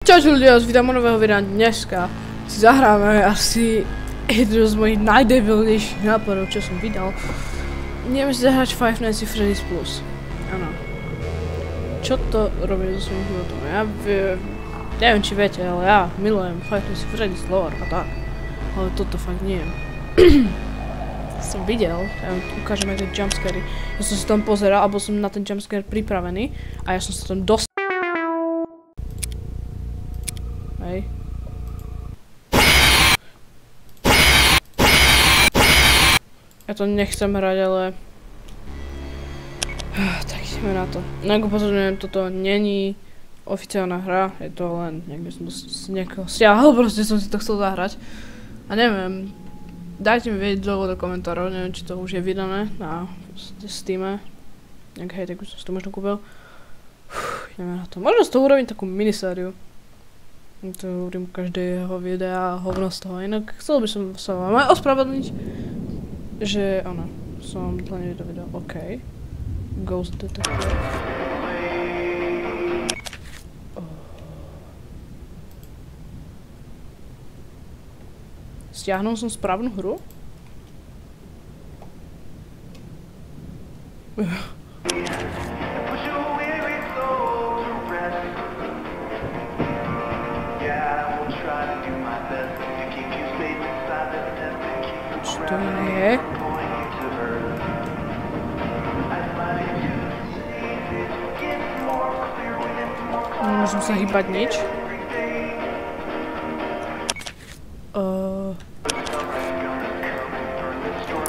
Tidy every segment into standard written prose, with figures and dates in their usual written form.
Čau ľudia, vítam u nového videa. Dneska si zahráme asi jedno z mojich najdebilnejších nápadov, čo som vydal. Ideme si zahrať Five Nights at Freddy's Plus. Áno. Čo to robí so svojím životom? Ja neviem, či viete, ale ja milujem Five Nights at Freddy's lore a tak. Ale toto fakt nie. Som videl, ja vám ukážem aj tie jumpscary. Ja som si tam pozeral, alebo som na ten jumpscare pripravený a ja som sa tam dostal. Hej. Ja to nechcem hrať, ale... Tak ideme na to. No ako pozorňujem, toto není oficiálna hra, je to len, niekde som z niekoho stiahol, proste som si to chcel zahrať. A neviem, dajte mi vedieť dole do komentárov, neviem, či to už je vydané na Steame. Nejak hej, tak už som si to možno kúpil. Ideme na to. Možno z toho urobím takú minisériu. To hovorím každého videa a hovno z toho, inak chcel by som sa vám aj ospravedlniť, že áno, som dlho nevidel video, OK. Ghost Detective. Stiahnul som správnu hru? Čo to je? Nemôžem sa hýbať nič.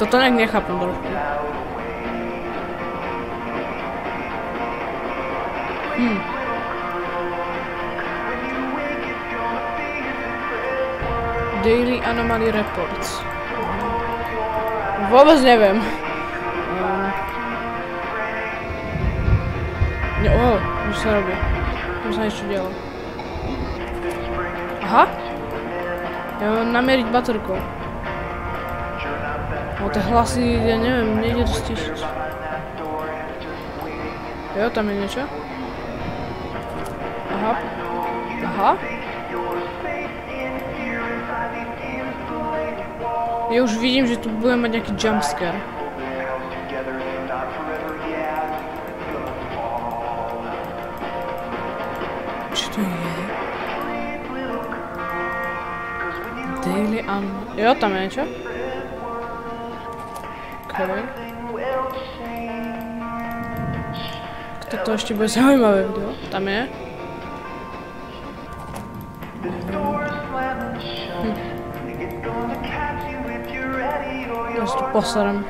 Toto nejak nechápem trošku. Daily Anomaly Reports. Vôbec neviem. Už sa robí. Už sa niečo dialo. Aha. Ja mám namieriť baterkou. O tie hlasy, ja neviem, nejde to stíšiť. Jo, tam je niečo. Aha. Aha. Ja už vidím, že tu budem mať nejaký jumpscare. Čo to je? Daily Jo, tam je niečo. Okay. Toto ešte bude zaujímavé video. Tam je. Ja si tu posarám.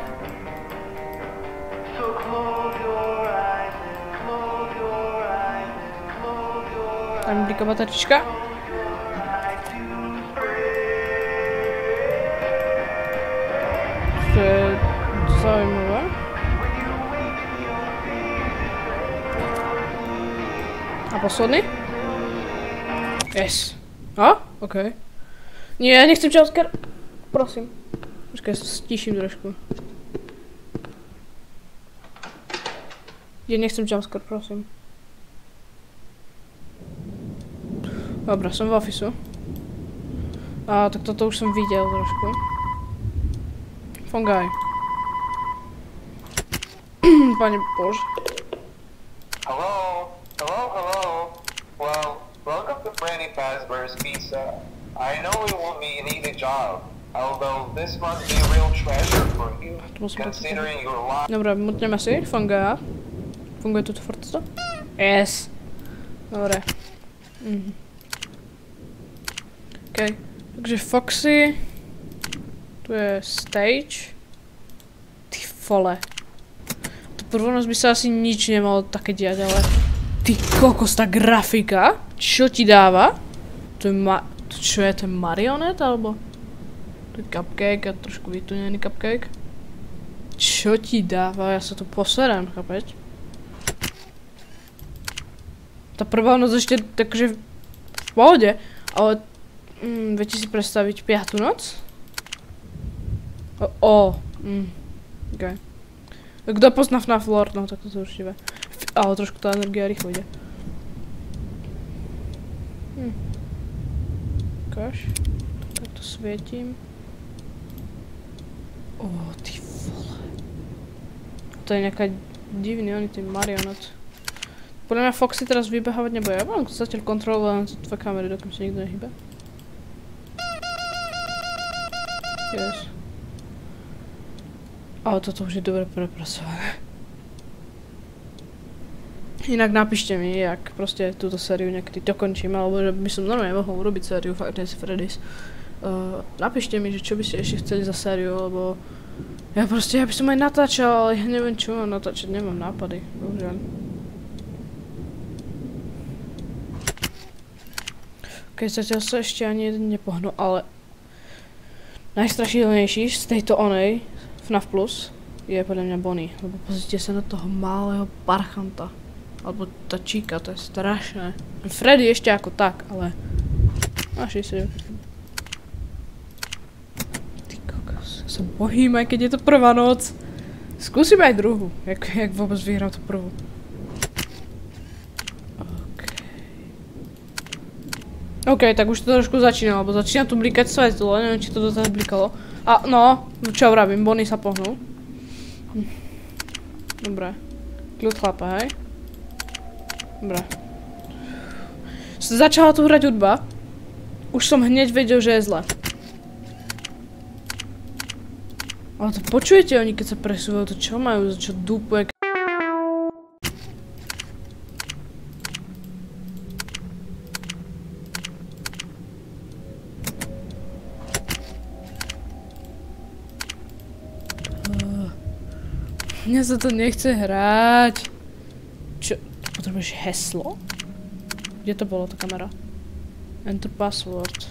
Tam je blíka baterička. To je zaujímavé. A posledný? Yes. A? OK. Nie, ja nechcem jumpscare. Prosím. Počkaj, sa stíšim trošku. Ja nechcem jumpscare, prosím. Dobra, som v ofisu. A tak toto už som videl trošku. Fungi. Pane Bože. Hello? Well, welcome to Freddy Fazbear's Pizza. I know it will be an easy job, although this must be a real treasure for you, considering your life. Dobra, mutneme si. Fungi. Funguje toto fortesto? Yes. Dobre. OK. Takže Foxy. Tu je stage. Ty vole. To prvonosť by sa asi nič nemalo také diať, ale... Ty kokos, tá grafika? Čo ti dáva? To je čo je, to je marionet, alebo? To je cupcake a trošku vytunený cupcake. Čo ti dáva? Ja sa tu poserám, chápeš? Tá prvá noc ešte takže v pohode, ale... viete si predstaviť 5. noc? OK. Kto pozná FNAF lore, no tak to určite vie. Ale trošku tá energia rýchlo ide. Ukáž. Tak to svietím. Ty vole. To je nejaká divný, oni tým marionát. Podľa mňa Foxy teraz vybehávať nebude. Ja budem zatiaľ kontrolovať na tvoje kamery, dokým sa nikto nehybe. Yes. Ale toto už je dobre prepracované. Inak napíšte mi, jak proste túto sériu niekedy dokončím, alebo že by som normálne mohol urobiť sériu Five Nights at Freddy's. Napíšte mi, že čo by ste ešte chceli za sériu, lebo ja by som aj natáčal, ale ja neviem čo mám natáčať, nemám nápady, bohužiaľ. Ok, zatiaľ sa ešte ani jeden nepohnul, ale najstrašidelnejší z tejto onej FNAF Plus je podľa mňa Bonnie, lebo pozrite sa na toho malého parchanta. Alebo tá číka, to je strašné. Freddy ešte ako tak, ale... Naši si... Ty kokos, ja sa bojím, aj keď je to prvá noc. Skúsim aj druhú, jak vôbec vyhrám tú prvú. OK, tak už to trošku začína, lebo začína tu blikať svetlo, neviem, či to doteraz blikalo. A no, čo vravím, Bonnie sa pohnul. Dobre. Kľud chlapa, hej? Dobre. Začala tu hrať hudba. Už som hneď vedel, že je zle. Ale to počujete oni, keď sa presúvajú, to čo majú, čo dupu, jak... Mne sa to nechce hrať. Čo? Potrebuješ heslo? Kde to bolo, tá kamera? Enter password.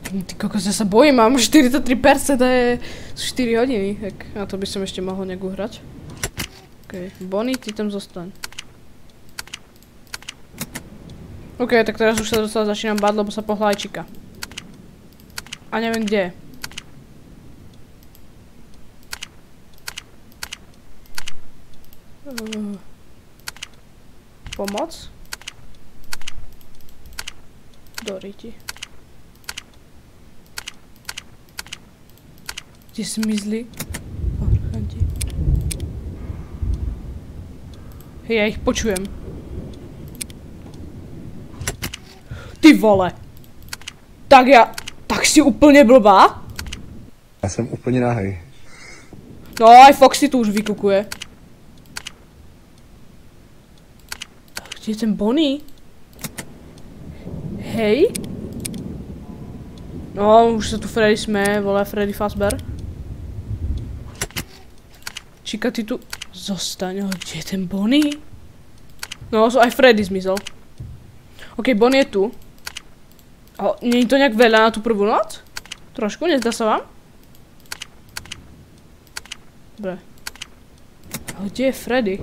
Ty kokos, ja sa bojím, mám 43% a je 4 hodiny, tak na to by som ešte mohol nejak uhrať. OK, Bonnie, ty tam zostaň. OK, tak teraz už sa dostala začínam báť, lebo sa pohla aj čika. A neviem kde. Pomoc? Doriti. Kde zmizli? Parchanti. Hej, ja ich počujem. Ty vole! Tak si úplně blbá? Já jsem úplně nahej. No, aj Foxy tu už vykukuje. Kde je ten Bonnie? Hej? No, už se tu Freddy smeje, vole, Freddy Fazbear. Čika, ty tu zostaň, ale kde je ten Bonnie? No, aj Freddy zmizel. OK, Bonnie je tu. Ale nie je to nejak veľa na tú prvú noc? Trošku, nezdá sa vám? Dobre. Ale kde je Freddy?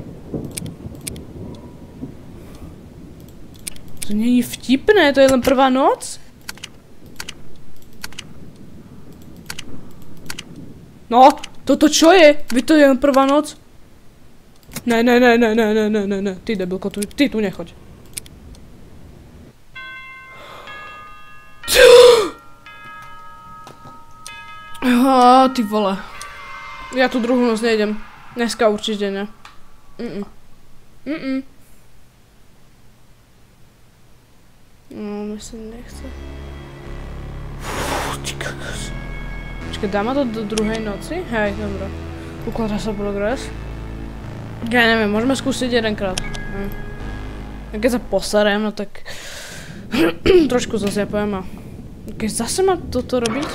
To nie je vtipné, to je len prvá noc? No, toto čo je? Vy to je len prvá noc? Ne, ty debilko, ty tu nechoď. Ty vole. Ja tu druhú noc nejdem. Dneska určite ne. No, mne sa nechce. Ty kokos. Počkaj, dá ma to do druhej noci? Hej, dobré. Ukladá sa progres. Ja neviem, môžeme skúsiť jedenkrát. Keď sa posarem, no tak... trošku zasiapujem a... Keď zase má toto robiť?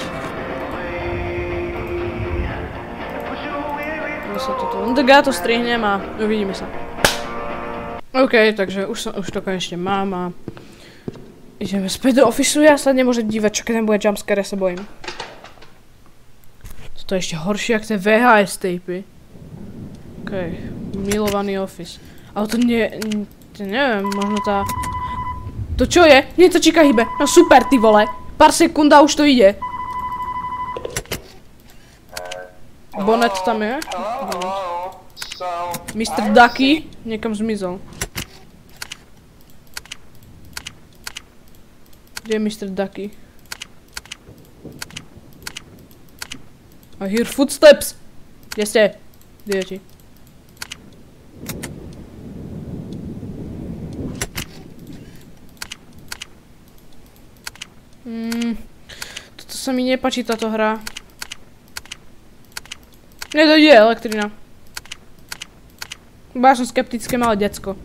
No tak ja to strihnem a uvidíme sa. OK, takže už to konečne mám a... Ideme späť do ofisu, ja sa nemôžem dívať, čo keď tam bude jumpscare, ja sa bojím. Toto je ešte horšie, ak tie VHS tapy. OK, milovaný office. Ale to nie... neviem, možno tá... To čo je? Nie, to číka hybe. No super, ty vole. Pár sekúnd a už to ide. Bonnet tam je. Mr. Ducky někam zmizel. Kde je Mr. Ducky? I hear footsteps! Kde jste? Idioti. Toto sa mi nepáči táto hra. Nedojde elektrina. Ja som skeptické malé decko.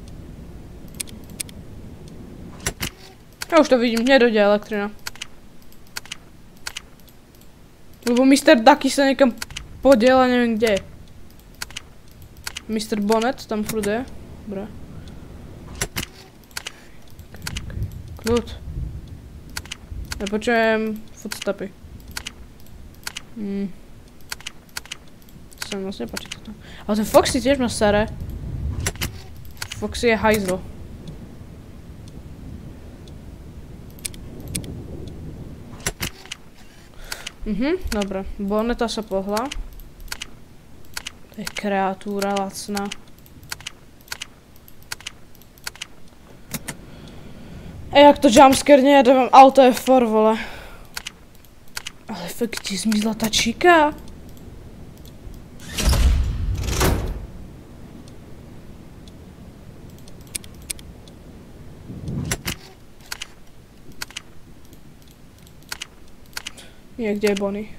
Ja už to vidím, nedojde elektrina. Lebo Mr. Ducky sa niekam podiela, neviem kde je. Mr. Bonnet tam furt je. Dobre. Kľud. Nepočujem footstepy. To sa mi moc nepáči toto. Ale ten Foxy tiež ma sere. Foxy je hajzl. Dobre. Bonneta sa pohla. To je kreatúra lacná. Jak to jumpscare nejedem, auto je for, vole. Ale fakt ti zmizla tá číka? Niekde je Bonnie.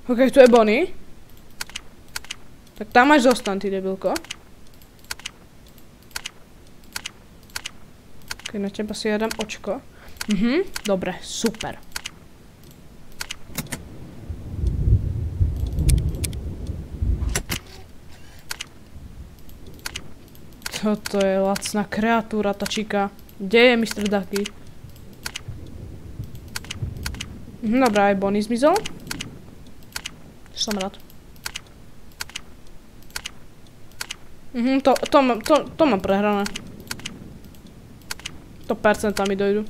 Ok, tu je Bonnie. Tak tam máš zostan, ty debilko. Ok, na teba si ja dám očko. Dobre, super. Toto je lacná kreatúra, tá číka. Kde je Mr. Ducky? Dobrá, aj Bonnie zmizol. Som rád. To mám prehrané. To percentá mi dojdu.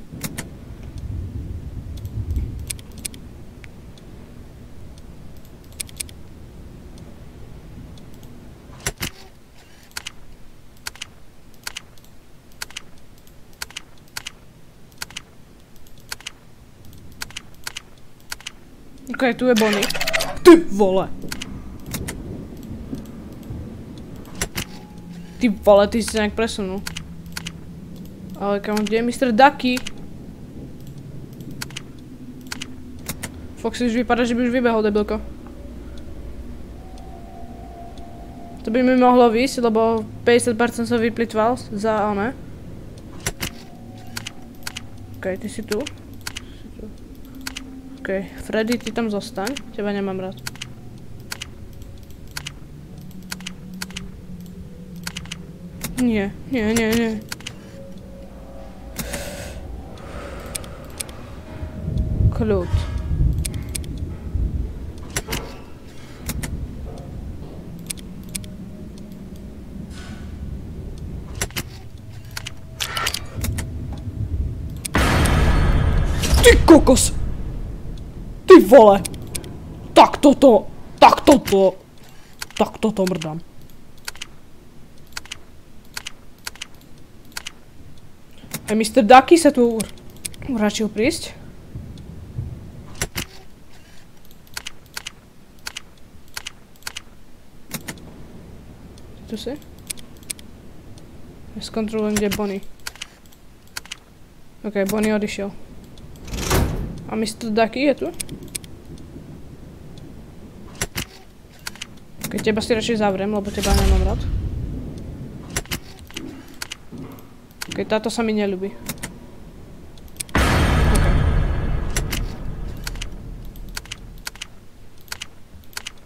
Ok, tu je Bonnie. Ty vole! Ty vole, ty si sa nejak presunul. Ale kam, kde je Mr. Ducky? Foxy už vypadá, že by už vybehol, debilko. To by mi mohlo výsť, lebo 50% som vyplitval za one. Ok, ty si tu. Ok, Freddy, ty tam zostaň, teba nemám rád. Nie. Kľud. Ty kokos! Ty vole! Tak toto mrdám. A Mr. Ducky sa tu uračil prísť. Tu si? Ja skontrolujem, kde je Bonnie. Ok, Bonnie odišiel. A Mr. Ducky je tu? Ok, teba si radšej zavriem, lebo teba nemám rád. Ok, táto sa mi neľúbi. Ok.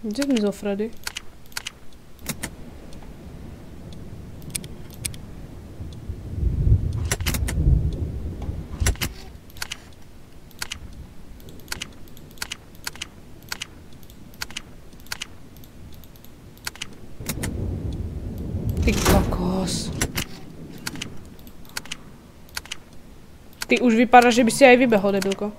Kde zmizol Freddy? Ty kokos. Ty už vypadá, že by si aj vybehol, debilko.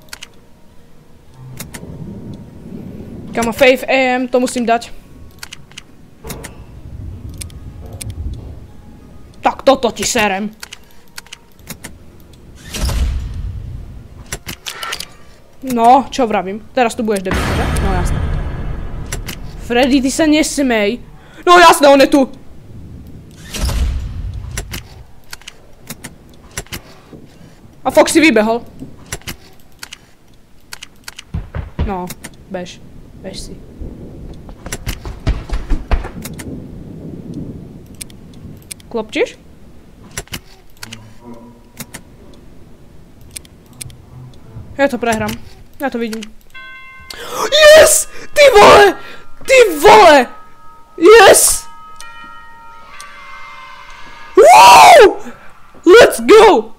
Kamo, Faith AM, to musím dať. Tak toto ti serem. No, čo vravím? Teraz tu budeš debil, že? No jasné. Freddy, ty sa nesmej. No jasné, on je tu. A Foxy vybehol. No, bež. Bež si. Klopčíš? Ja to prehrám. Ja to vidím. Yes! Ty vole! Ty vole! Yes! Wow! Let's go!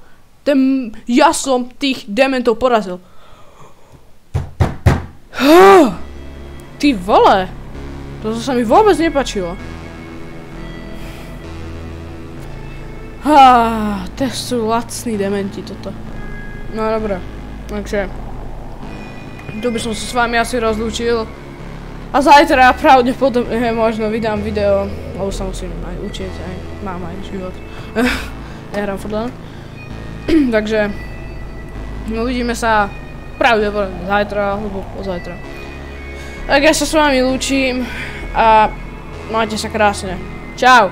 Ja som tých dementov porazil. Ty vole! To sa mi vôbec nepáčilo. To sú lacní dementi toto. No dobré. Takže tu by som sa s vami asi rozlúčil. A zajtra pravdepodobne možno vydám video, lebo sa musím aj učiť, aj mám aj život. Nehrám furt len. Takže uvidíme sa pravdepodobne zajtra, alebo pozajtra. Tak ja sa s vami lúčim a majte sa krásne. Čau!